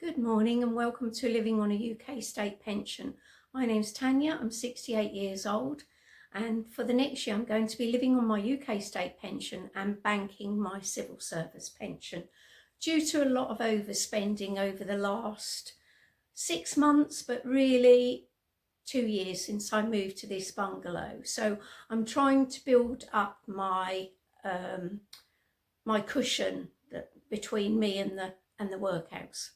Good morning and welcome to Living on a UK State Pension. My name's Tania, I'm 68 years old, and for the next year I'm going to be living on my UK State Pension and banking my civil service pension due to a lot of overspending over the last 6 months, but really 2 years since I moved to this bungalow. So I'm trying to build up my my cushion between me and the workhouse.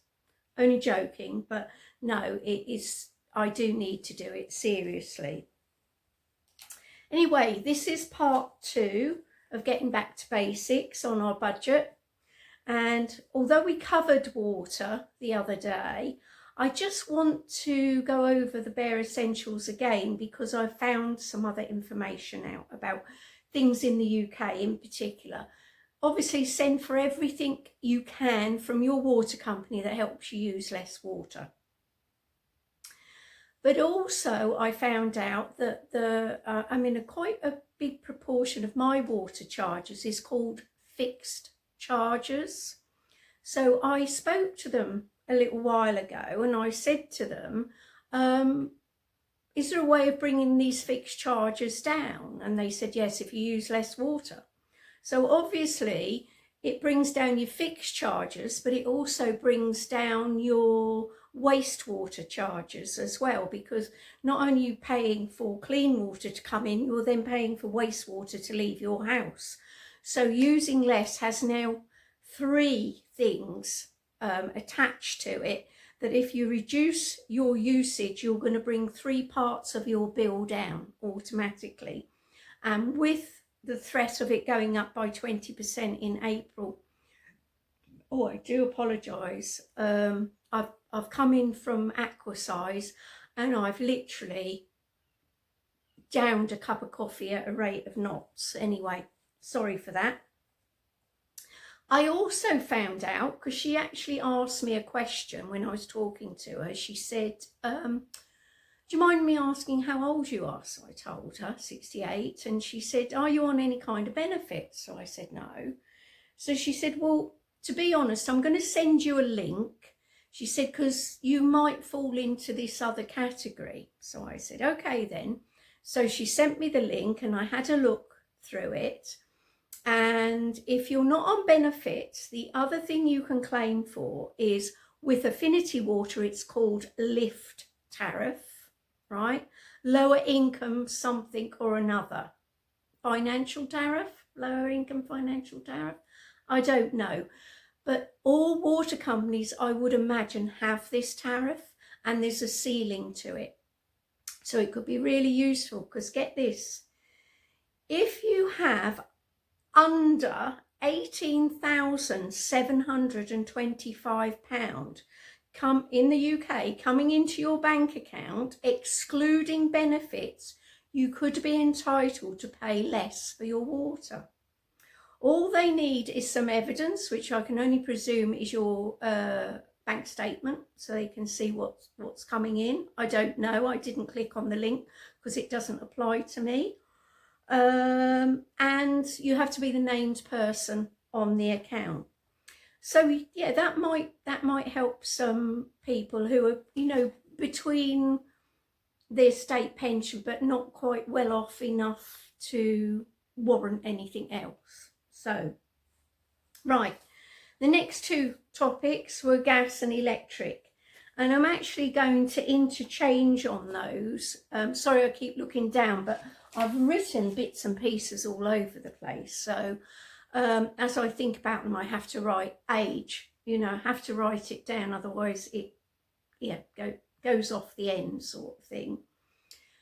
Only joking, but no, it is, I do need to do it seriously. Anyway, this is part 2 of getting back to basics on our budget. And although we covered water the other day, I just want to go over the bare essentials again because I've found some other information out about things in the UK in particular. Obviously, send for everything you can from your water company that helps you use less water. But also, I found out that quite a big proportion of my water charges is called fixed charges. So I spoke to them a little while ago and I said to them, is there a way of bringing these fixed charges down? And they said, yes, if you use less water. So obviously it brings down your fixed charges, but it also brings down your wastewater charges as well, because not only are you paying for clean water to come in, you're then paying for wastewater to leave your house. So using less has now 3 things attached to it, that if you reduce your usage, you're going to bring 3 parts of your bill down automatically. And with the threat of it going up by 20% in April. Oh, I do apologise. I've come in from Aquasize and I've literally downed a cup of coffee at a rate of knots. Anyway, sorry for that. I also found out, because she actually asked me a question when I was talking to her. She said, do you mind me asking how old you are? So I told her, 68. And she said, are you on any kind of benefits? So I said, no. So she said, well, to be honest, I'm going to send you a link. She said, because you might fall into this other category. So I said, okay then. So she sent me the link and I had a look through it. And if you're not on benefits, the other thing you can claim for is, with Affinity Water, it's called lift tariff. Right? Lower income something or another. Financial tariff? Lower income financial tariff? I don't know. But all water companies, I would imagine, have this tariff and there's a ceiling to it. So it could be really useful, because get this, if you have under £18,725 come in the UK coming into your bank account, excluding benefits, you could be entitled to pay less for your water. All they need is some evidence, which I can only presume is your bank statement, so they can see what's coming in. I don't know, I didn't click on the link because it doesn't apply to me. And you have to be the named person on the account. So yeah, that might help some people who are, between their state pension but not quite well off enough to warrant anything else. So, right, the next 2 topics were gas and electric, and I'm actually going to interchange on those. Sorry, I keep looking down, but I've written bits and pieces all over the place. So as I think about them, I have to write age, I have to write it down, otherwise it goes off the end sort of thing.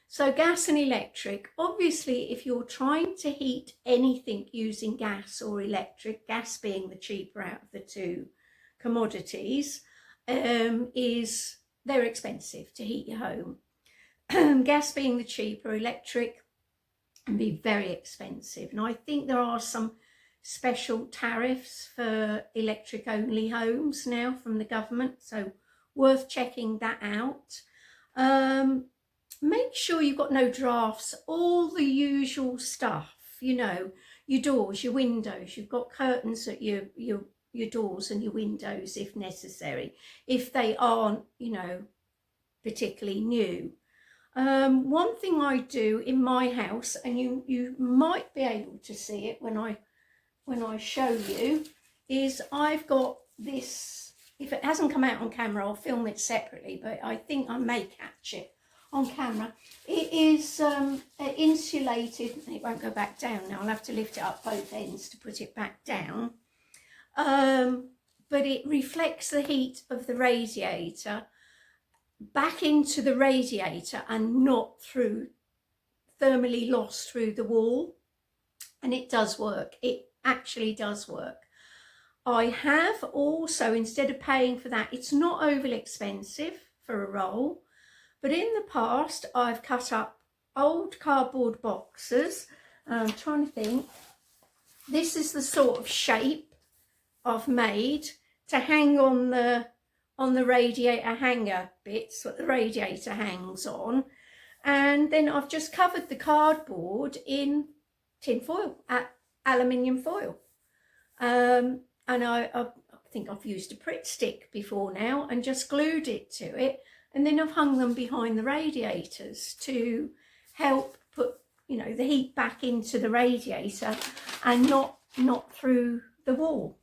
So gas and electric, obviously if you're trying to heat anything using gas or electric, gas being the cheaper out of the 2 commodities, they're expensive to heat your home. Gas being the cheaper, electric can be very expensive. And I think there are some special tariffs for electric only homes now from the government, so worth checking that out. Make sure you've got no drafts, all the usual stuff, your doors, your windows, you've got curtains at your your doors and your windows if necessary, if they aren't, you know, particularly new. One thing I do in my house, and you might be able to see it when I show you, is I've got this. If it hasn't come out on camera, I'll film it separately, but I think I may catch it on camera. It is insulated. It won't go back down now. I'll have to lift it up both ends to put it back down. But it reflects the heat of the radiator back into the radiator and not through, thermally lost through the wall. And it does work. It actually does work. I have also, instead of paying for that, it's not overly expensive for a roll, but in the past I've cut up old cardboard boxes. I'm trying to think. This is the sort of shape I've made to hang on the radiator hanger bits that the radiator hangs on, and then I've just covered the cardboard in tin foil, aluminium foil, and I think I've used a Pritt stick before now and just glued it to it, and then I've hung them behind the radiators to help put, you know, the heat back into the radiator and not through the wall.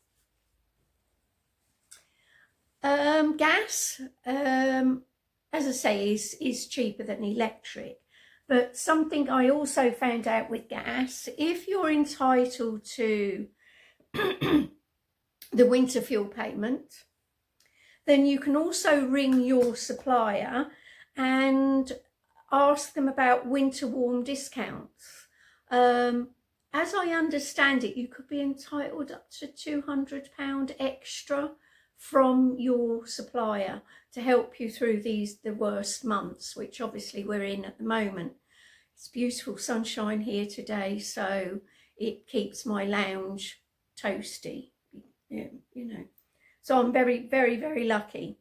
Gas, as I say, is cheaper than electric. But something I also found out with gas, if you're entitled to the winter fuel payment, then you can also ring your supplier and ask them about winter warm discounts. As I understand it, you could be entitled up to £200 extra from your supplier to help you through the worst months, which obviously we're in at the moment. It's beautiful sunshine here today, so it keeps my lounge toasty, you know. So I'm very, very, very lucky.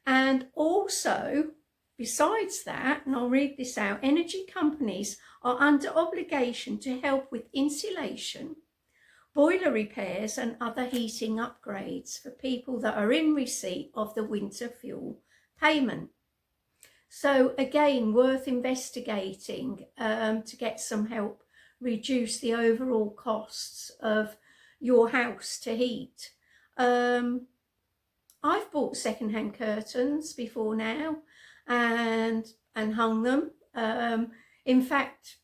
And also, besides that, and I'll read this out, energy companies are under obligation to help with insulation, boiler repairs and other heating upgrades for people that are in receipt of the winter fuel payment. So again, worth investigating to get some help reduce the overall costs of your house to heat. I've bought second-hand curtains before now and hung them. In fact,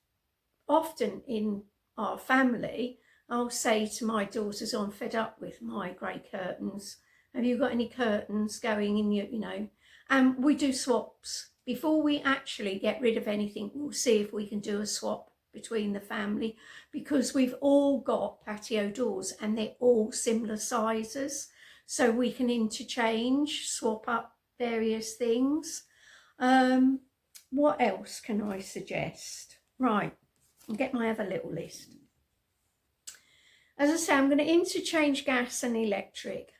often in our family, I'll say to my daughters, I'm fed up with my grey curtains. Have you got any curtains going in your, you know? And we do swaps. Before we actually get rid of anything, we'll see if we can do a swap between the family, because we've all got patio doors and they're all similar sizes. So we can interchange, swap up various things. What else can I suggest? Right, I'll get my other little list. As I say, I'm going to interchange gas and electric.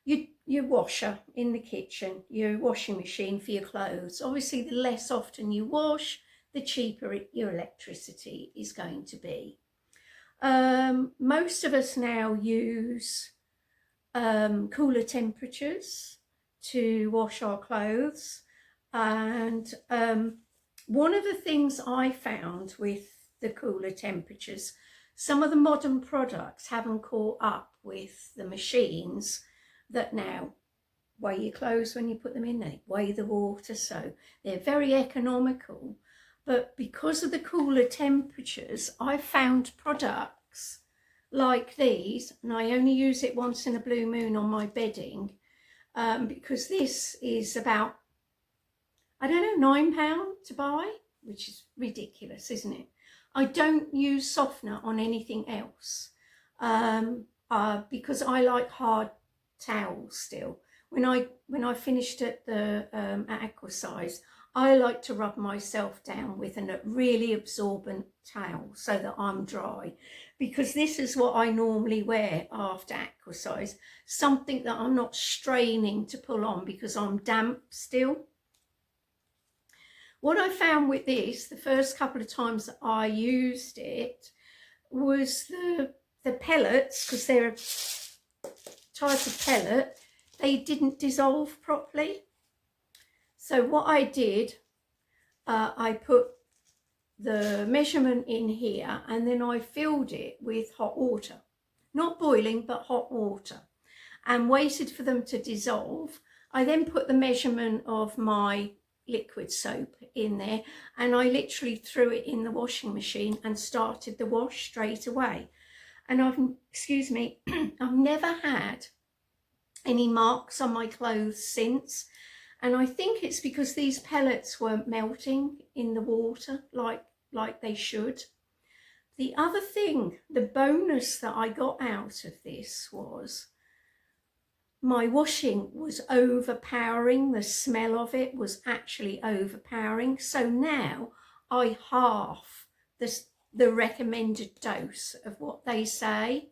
Your washer in the kitchen, your washing machine for your clothes. Obviously, the less often you wash, the cheaper your electricity is going to be. Most of us now use cooler temperatures to wash our clothes. And one of the things I found with the cooler temperatures, some of the modern products haven't caught up with the machines that now weigh your clothes when you put them in, they weigh the water, so they're very economical. But because of the cooler temperatures, I've found products like these, and I only use it once in a blue moon on my bedding, because this is about, I don't know, £9 to buy, which is ridiculous, isn't it? I don't use softener on anything else because I like hard towels still. When I finished at the Aquasize, I like to rub myself down with a really absorbent towel so that I'm dry, because this is what I normally wear after Aquasize, something that I'm not straining to pull on because I'm damp still. What I found with this, the first couple of times that I used it, was the pellets, because they're type of pellet, they didn't dissolve properly. So what I did, I put the measurement in here and then I filled it with hot water, not boiling but hot water, and waited for them to dissolve. I then put the measurement of my liquid soap in there and I literally threw it in the washing machine and started the wash straight away. And I've never had any marks on my clothes since. And I think it's because these pellets weren't melting in the water like they should. The other thing, the bonus that I got out of this was my washing was overpowering. The smell of it was actually overpowering. So now I half the recommended dose of what they say.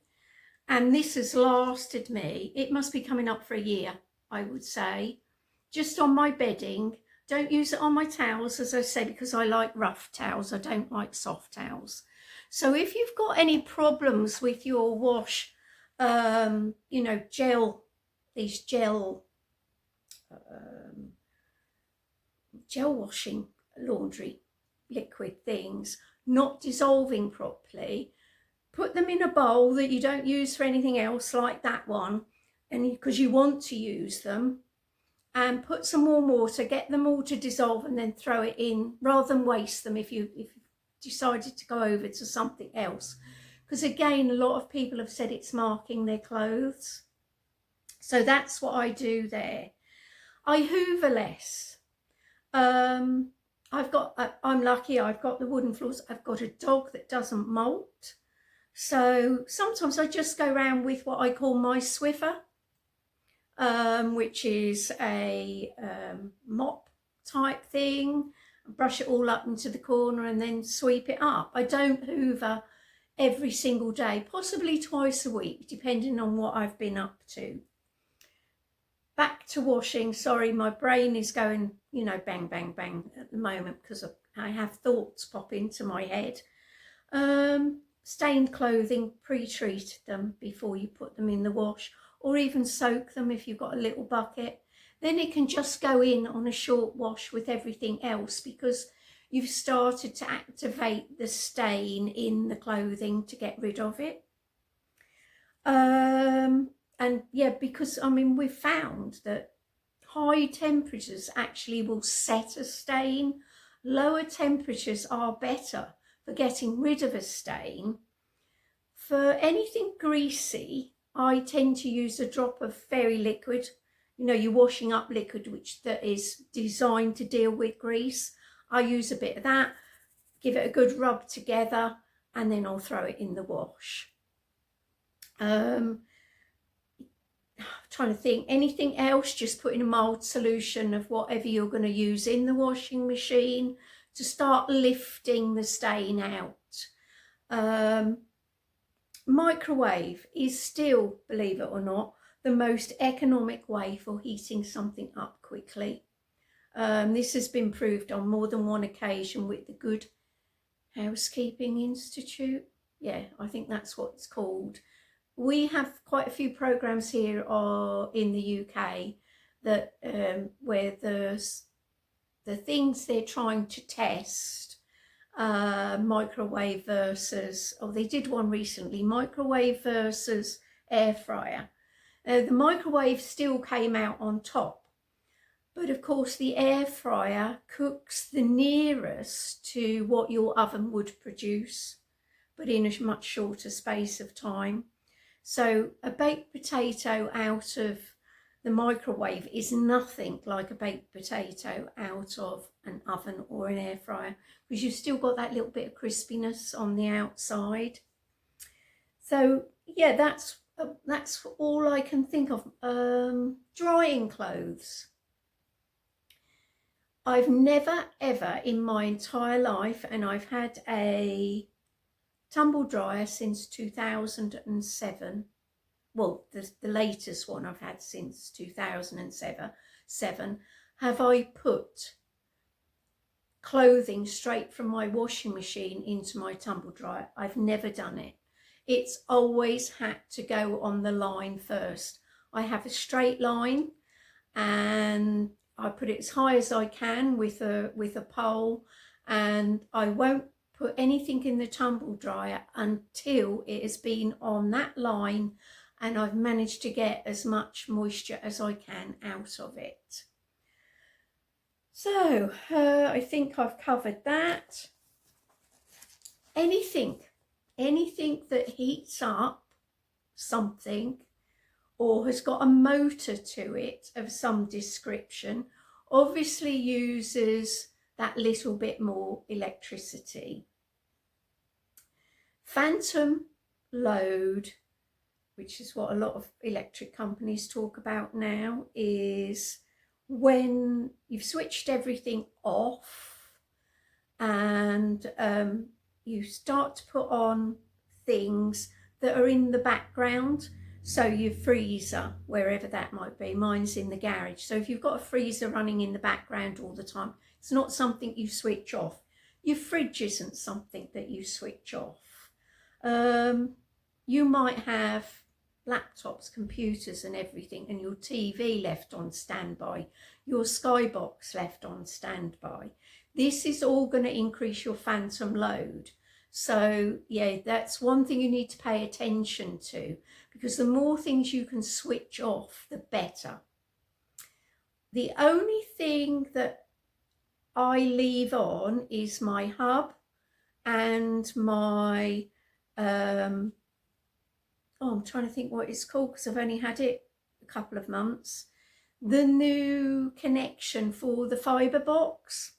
And this has lasted me, it must be coming up for a year, I would say, just on my bedding. Don't use it on my towels, as I say, because I like rough towels. I don't like soft towels. So if you've got any problems with your wash, you know, these gel washing laundry liquid things not dissolving properly, put them in a bowl that you don't use for anything else, like that one, and because you want to use them, and put some warm water, get them all to dissolve, and then throw it in, rather than waste them if you decided to go over to something else. Because again, a lot of people have said it's marking their clothes. So that's what I do there. I hoover less. I'm lucky, I've got the wooden floors. I've got a dog that doesn't molt. So sometimes I just go around with what I call my Swiffer, which is a mop type thing. Brush it all up into the corner and then sweep it up. I don't hoover every single day, possibly twice a week, depending on what I've been up to. Back to washing. Sorry, my brain is going, you know, bang, bang, bang at the moment because I have thoughts pop into my head. Stained clothing, pre-treat them before you put them in the wash, or even soak them if you've got a little bucket. Then it can just go in on a short wash with everything else, because you've started to activate the stain in the clothing to get rid of it. And yeah, because I mean, we've found that high temperatures actually will set a stain. Lower temperatures are better for getting rid of a stain. For anything greasy, I tend to use a drop of fairy liquid. You know, your washing up liquid, that is designed to deal with grease. I use a bit of that, give it a good rub together, and then I'll throw it in the wash. Trying to think, anything else, just put in a mild solution of whatever you're going to use in the washing machine to start lifting the stain out. Microwave is still, believe it or not, the most economic way for heating something up quickly. This has been proved on more than one occasion with the Good Housekeeping Institute. Yeah, I think that's what it's called. We have quite a few programs here in the UK that where the things they're trying to test, microwave versus, they did one recently, microwave versus air fryer. The microwave still came out on top, but of course the air fryer cooks the nearest to what your oven would produce, but in a much shorter space of time. So a baked potato out of the microwave is nothing like a baked potato out of an oven or an air fryer, because you've still got that little bit of crispiness on the outside. So yeah, that's all I can think of. Drying clothes. I've never ever in my entire life, and I've had a tumble dryer since 2007. Well, the latest one I've had since 2007. Have I put clothing straight from my washing machine into my tumble dryer? I've never done it. It's always had to go on the line first. I have a straight line, and I put it as high as I can with a pole, and I won't put anything in the tumble dryer until it has been on that line and I've managed to get as much moisture as I can out of it. So I think I've covered that. Anything that heats up something or has got a motor to it of some description obviously uses that little bit more electricity. Phantom load, which is what a lot of electric companies talk about now, is when you've switched everything off and you start to put on things that are in the background. So your freezer, wherever that might be, mine's in the garage. So if you've got a freezer running in the background all the time, it's not something you switch off. Your fridge isn't something that you switch off. You might have laptops, computers and everything, and your TV left on standby, your skybox left on standby. This is all going to increase your phantom load. So yeah, that's one thing you need to pay attention to, because the more things you can switch off, the better. The only thing that I leave on is my hub and my I'm trying to think what it's called because I've only had it a couple of months. The new connection for the fibre box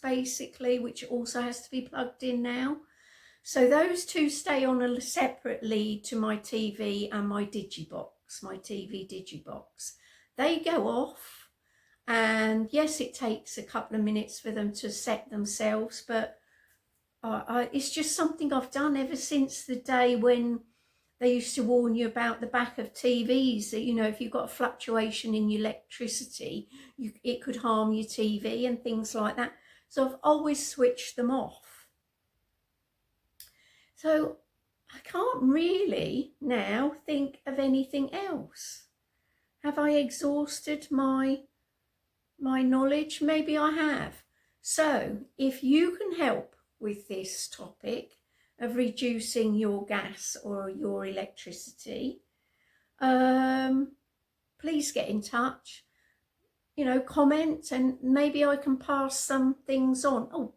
basically, which also has to be plugged in now. So those two stay on a separate lead to my TV and my Digibox, my TV Digibox. They go off, and yes, it takes a couple of minutes for them to set themselves, but it's just something I've done ever since the day when they used to warn you about the back of TVs that, you know, if you've got a fluctuation in your electricity, it could harm your TV and things like that. So I've always switched them off. So I can't really now think of anything else. Have I exhausted my knowledge? Maybe I have. So if you can help with this topic of reducing your gas or your electricity, please get in touch, you know, comment, and maybe I can pass some things on. Oh,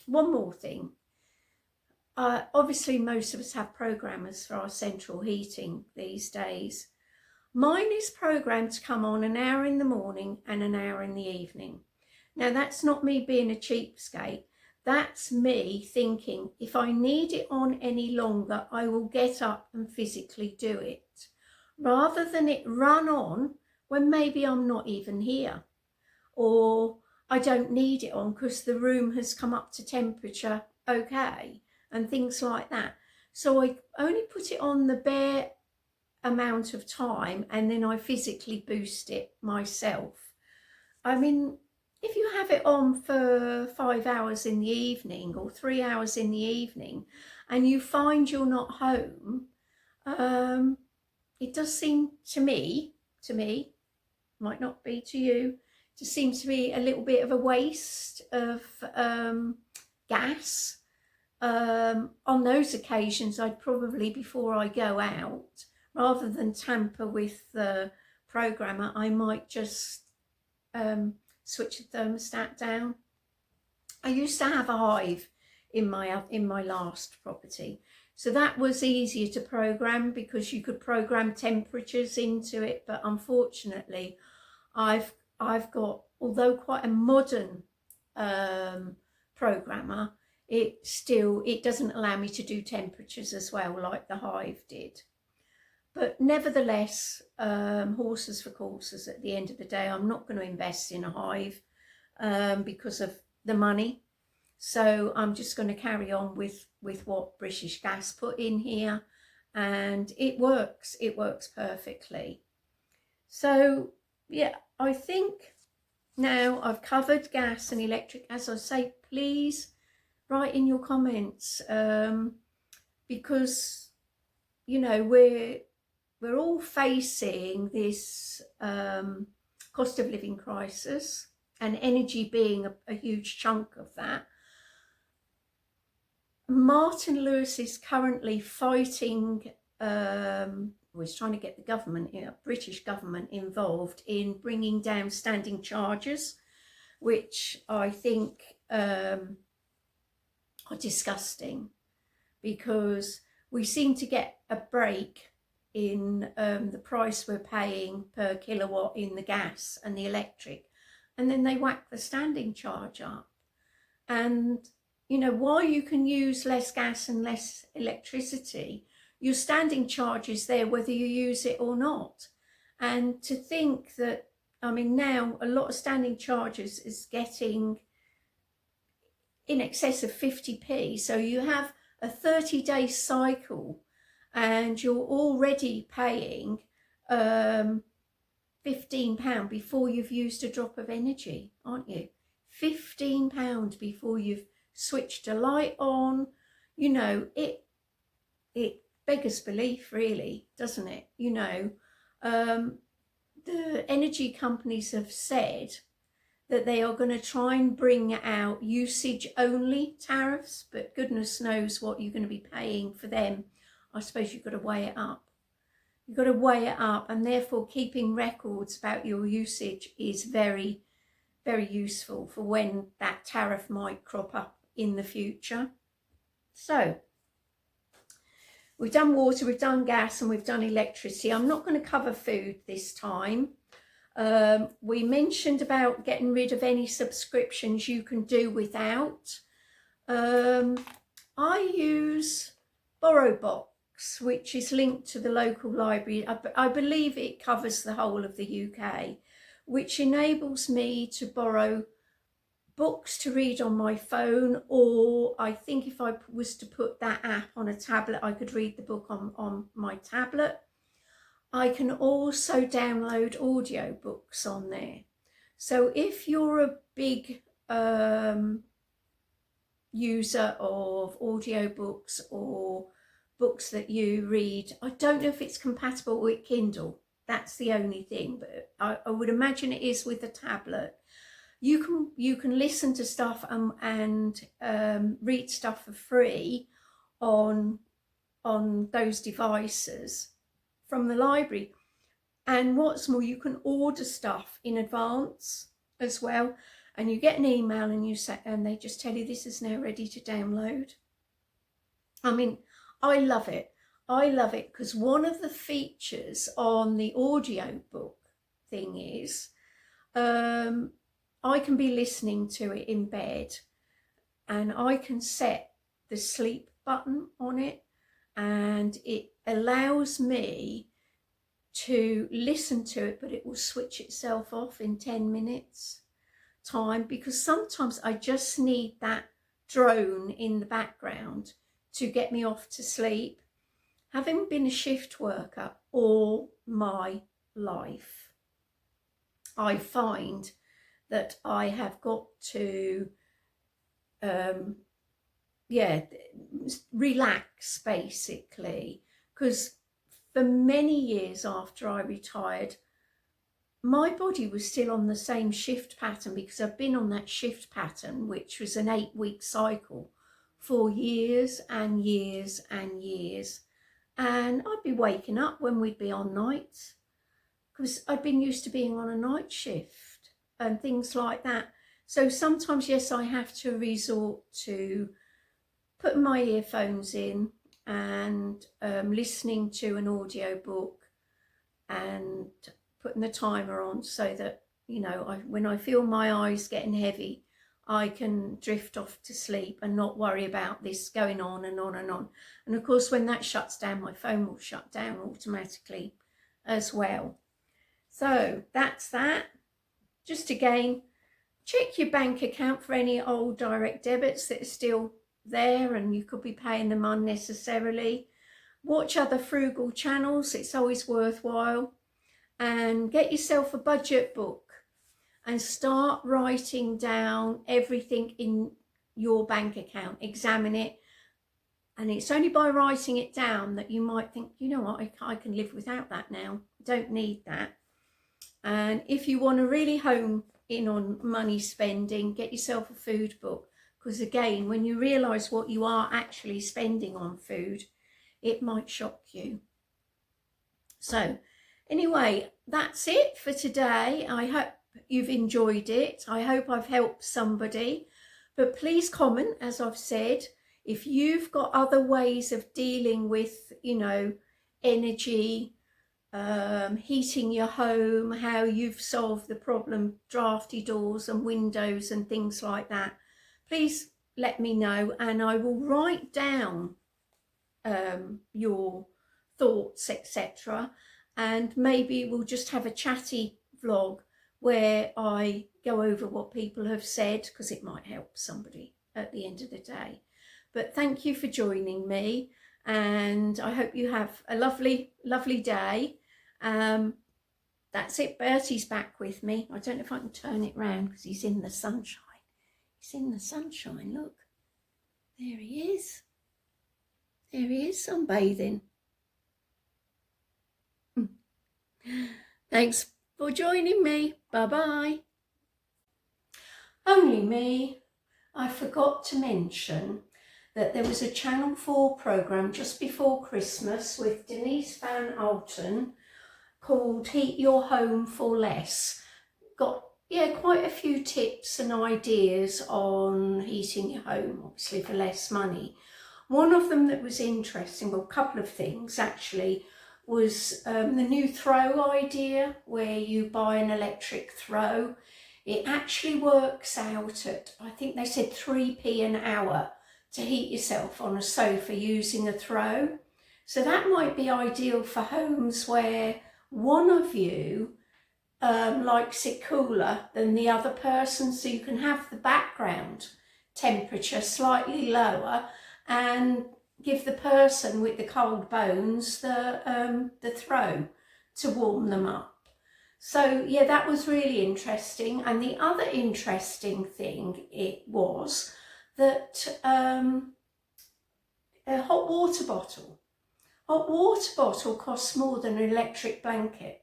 one more thing. Obviously most of us have programmers for our central heating these days. Mine is programmed to come on an hour in the morning and an hour in the evening. Now that's not me being a cheapskate. That's me thinking if I need it on any longer, I will get up and physically do it, rather than it run on when maybe I'm not even here, or I don't need it on because the room has come up to temperature okay, and things like that. So I only put it on the bare amount of time and then I physically boost it myself. I mean, if you have it on for 5 hours in the evening or 3 hours in the evening and you find you're not home, it does seem to me, might not be to you, to seem to be a little bit of a waste of gas. On those occasions, I'd probably, before I go out, rather than tamper with the programmer, I might just switch the thermostat down. I used to have a hive in my last property, so that was easier to program because you could program temperatures into it. But unfortunately, I've got, although quite a modern programmer, it doesn't allow me to do temperatures as well like the hive did. But nevertheless, horses for courses. At the end of the day, I'm not going to invest in a hive because of the money. So I'm just going to carry on with what British Gas put in here, and it works. It works perfectly. So yeah, I think now I've covered gas and electric. As I say, please write in your comments, because, you know, we're all facing this cost of living crisis, and energy being a huge chunk of that. Martin Lewis is currently fighting, he's trying to get the government, British government, involved in bringing down standing charges, which I think are disgusting, because we seem to get a break in the price we're paying per kilowatt in the gas and the electric, and then they whack the standing charge up. And while you can use less gas and less electricity, your standing charge is there whether you use it or not. And to think that, now a lot of standing charges is getting in excess of 50p. So you have a 30-day cycle and you're already paying £15 before you've used a drop of energy, aren't you? £15 before you've switched a light on. It beggars belief, really, doesn't it? The energy companies have said that they are going to try and bring out usage only tariffs, but goodness knows what you're going to be paying for them. I suppose you've got to weigh it up. You've got to weigh it up, and therefore keeping records about your usage is very, very useful for when that tariff might crop up in the future. So we've done water, we've done gas, and we've done electricity. I'm not going to cover food this time. We mentioned about getting rid of any subscriptions you can do without. I use BorrowBox, which is linked to the local library. I believe it covers the whole of the UK, which enables me to borrow books to read on my phone, or I think if I was to put that app on a tablet, I could read the book on my tablet. I can also download audio books on there. So if you're a big user of audio books or books that you read, I don't know if it's compatible with Kindle. That's the only thing, but I would imagine it is with a tablet. You can listen to stuff and read stuff for free on those devices from the library. And what's more, you can order stuff in advance as well, and you get an email and they just tell you this is now ready to download. I love it. I love it because one of the features on the audio book thing is I can be listening to it in bed, and I can set the sleep button on it, and it allows me to listen to it, but it will switch itself off in 10 minutes time, because sometimes I just need that drone in the background to get me off to sleep. Having been a shift worker all my life, I find that I have got to relax, basically, because for many years after I retired, my body was still on the same shift pattern, because I've been on that shift pattern, which was an 8-week cycle, for years and years and years. And I'd be waking up when we'd be on nights, because I'd been used to being on a night shift and things like that. So sometimes, yes, I have to resort to putting my earphones in and listening to an audio book and putting the timer on, so that, when I feel my eyes getting heavy, I can drift off to sleep and not worry about this going on and on and on. And of course, when that shuts down, my phone will shut down automatically as well. So that's that. Just again, check your bank account for any old direct debits that are still there and you could be paying them unnecessarily. Watch other frugal channels, it's always worthwhile. And get yourself a budget book and start writing down everything in your bank account. Examine it. And it's only by writing it down that you might think, you know what, I can live without that now. I don't need that. And if you want to really hone in on money spending, get yourself a food book. Because again, when you realise what you are actually spending on food, it might shock you. So anyway, that's it for today. I hope you've enjoyed it. I hope I've helped somebody. But please comment, as I've said, if you've got other ways of dealing with, you know, energy, heating your home, how you've solved the problem, drafty doors and windows and things like that, please let me know, and I will write down your thoughts, etc. And maybe we'll just have a chatty vlog where I go over what people have said, because it might help somebody at the end of the day. But thank you for joining me, and I hope you have a lovely, lovely day. That's it. Bertie's back with me. I don't know if I can turn it round because he's in the sunshine. He's in the sunshine, look. There he is. There he is, sunbathing. Thanks for joining me. Bye-bye. Only me. I forgot to mention that there was a Channel 4 programme just before Christmas with Denise Van Alten called Heat Your Home for Less. Got, yeah, quite a few tips and ideas on heating your home, obviously for less money. One of them that was interesting, well, a couple of things actually, was the new throw idea, where you buy an electric throw. It actually works out at, I think they said 3p an hour to heat yourself on a sofa using a throw. So that might be ideal for homes where one of you likes it cooler than the other person, so you can have the background temperature slightly lower and give the person with the cold bones the throw to warm them up. So yeah, that was really interesting. And the other interesting thing it was that a hot water bottle costs more than an electric blanket,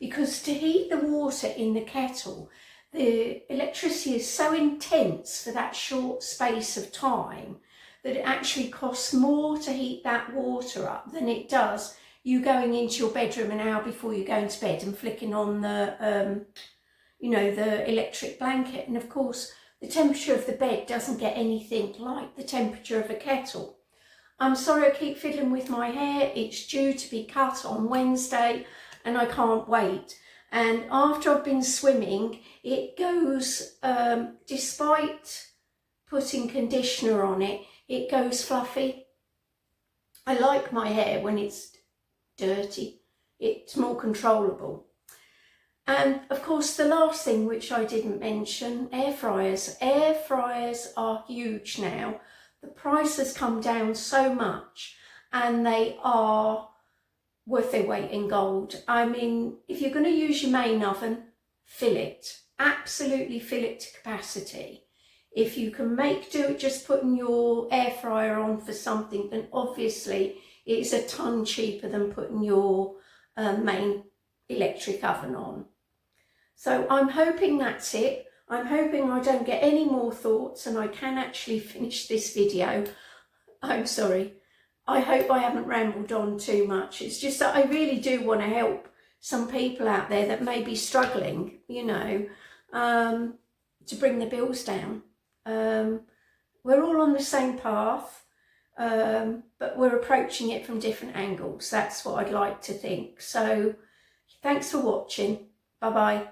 because to heat the water in the kettle, the electricity is so intense for that short space of time that it actually costs more to heat that water up than it does you going into your bedroom an hour before you go into bed and flicking on the, you know, the electric blanket. And of course, the temperature of the bed doesn't get anything like the temperature of a kettle. I'm sorry I keep fiddling with my hair. It's due to be cut on Wednesday and I can't wait. And after I've been swimming, it goes, despite putting conditioner on it, it goes fluffy. I like my hair when it's dirty. It's more controllable. And of course, the last thing which I didn't mention, air fryers. Air fryers are huge now. The price has come down so much and they are worth their weight in gold. I mean, if you're going to use your main oven, fill it. Absolutely fill it to capacity. If you can make do just putting your air fryer on for something, then obviously it's a ton cheaper than putting your main electric oven on. So I'm hoping that's it. I'm hoping I don't get any more thoughts and I can actually finish this video. I'm sorry. I hope I haven't rambled on too much. It's just that I really do want to help some people out there that may be struggling, you know, to bring the bills down. We're all on the same path, but we're approaching it from different angles. That's what I'd like to think. So thanks for watching. Bye-bye.